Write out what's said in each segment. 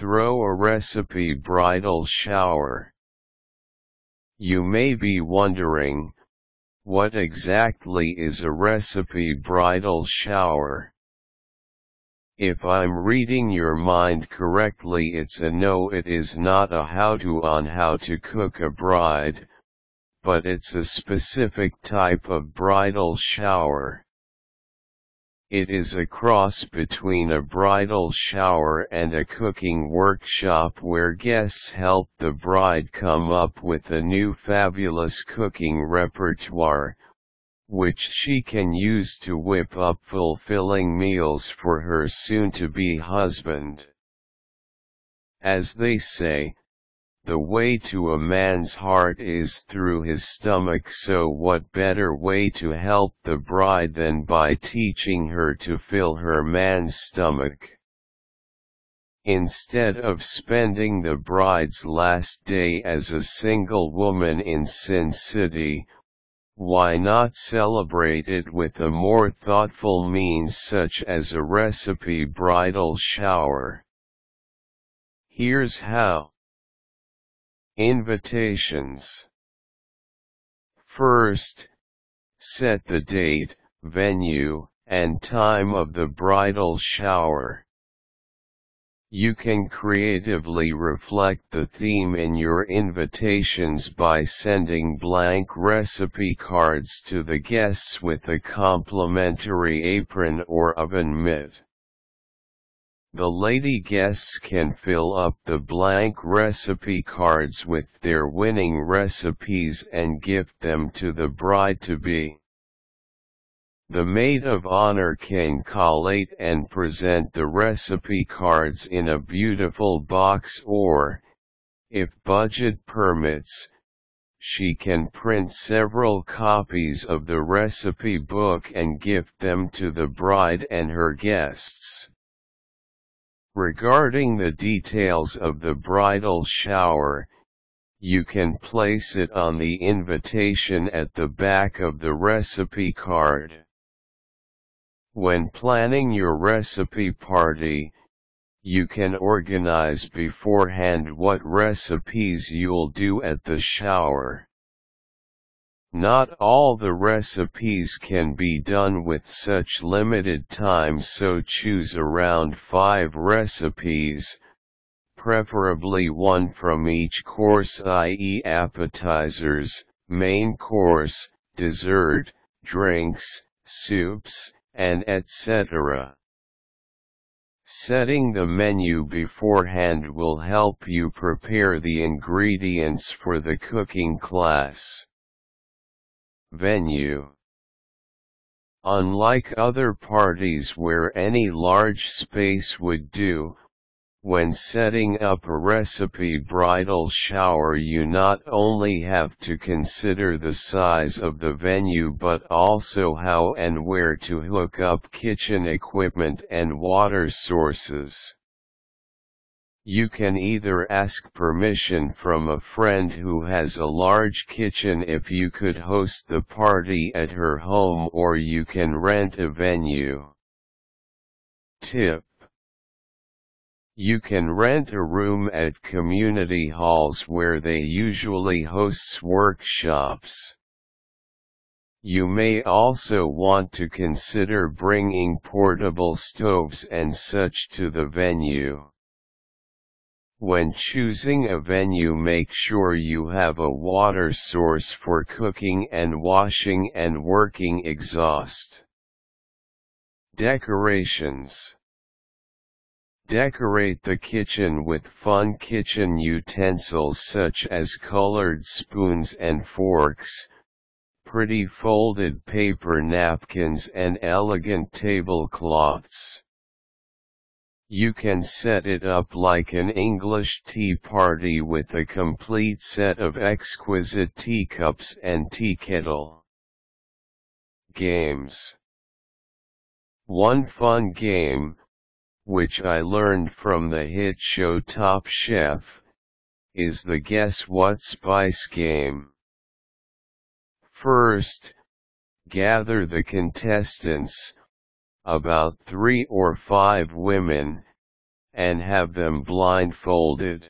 throw a recipe bridal shower. You may be wondering, what exactly is a recipe bridal shower? If I'm reading your mind correctly, it's a no, it is not a how-to on how to cook a bride, but it's a specific type of bridal shower. It is a cross between a bridal shower and a cooking workshop where guests help the bride come up with a new fabulous cooking repertoire, which she can use to whip up fulfilling meals for her soon-to-be husband. As they say, the way to a man's heart is through his stomach, so what better way to help the bride than by teaching her to fill her man's stomach? Instead of spending the bride's last day as a single woman in Sin City, why not celebrate it with a more thoughtful means such as a recipe bridal shower? Here's how. Invitations. First, set the date, venue, and time of the bridal shower. You can creatively reflect the theme in your invitations by sending blank recipe cards to the guests with a complimentary apron or oven mitt. The lady guests can fill up the blank recipe cards with their winning recipes and gift them to the bride-to-be. The maid of honor can collate and present the recipe cards in a beautiful box, or, if budget permits, she can print several copies of the recipe book and gift them to the bride and her guests. Regarding the details of the bridal shower, you can place it on the invitation at the back of the recipe card. When planning your recipe party, you can organize beforehand what recipes you'll do at the shower. Not all the recipes can be done with such limited time, so choose around 5 recipes, preferably one from each course, i.e. appetizers, main course, dessert, drinks, soups, and etc. Setting the menu beforehand will help you prepare the ingredients for the cooking class. Venue. Unlike other parties where any large space would do, when setting up a recipe bridal shower you not only have to consider the size of the venue but also how and where to hook up kitchen equipment and water sources. You can either ask permission from a friend who has a large kitchen if you could host the party at her home, or you can rent a venue. Tip: you can rent a room at community halls where they usually host workshops. You may also want to consider bringing portable stoves and such to the venue. When choosing a venue, make sure you have a water source for cooking and washing and working exhaust. Decorations. Decorate the kitchen with fun kitchen utensils such as colored spoons and forks, pretty folded paper napkins and elegant tablecloths. You can set it up like an English tea party with a complete set of exquisite teacups and tea kettle. Games. One fun game, which I learned from the hit show Top Chef, is the Guess What Spice game. First, gather the contestants, about 3 or 5 women, and have them blindfolded.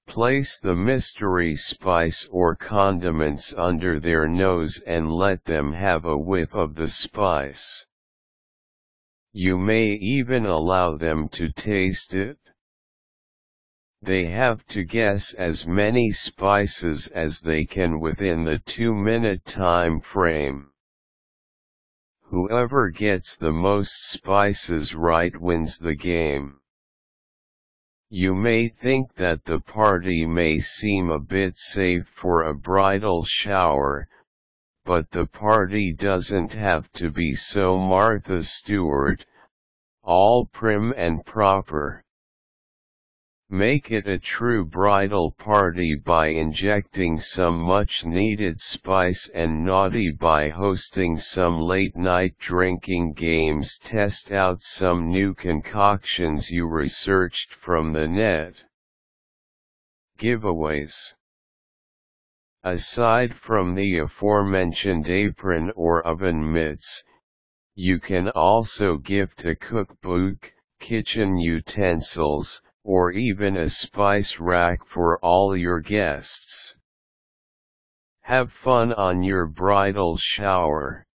Place the mystery spice or condiments under their nose and let them have a whiff of the spice. You may even allow them to taste it. They have to guess as many spices as they can within the 2-minute time frame. Whoever gets the most spices right wins the game. You may think that the party may seem a bit safe for a bridal shower, but the party doesn't have to be so Martha Stewart, all prim and proper. Make it a true bridal party by injecting some much-needed spice and naughty by hosting some late-night drinking games. Test out some new concoctions you researched from the net. Giveaways. Aside from the aforementioned apron or oven mitts, you can also gift a cookbook, kitchen utensils, or even a spice rack for all your guests. Have fun on your bridal shower.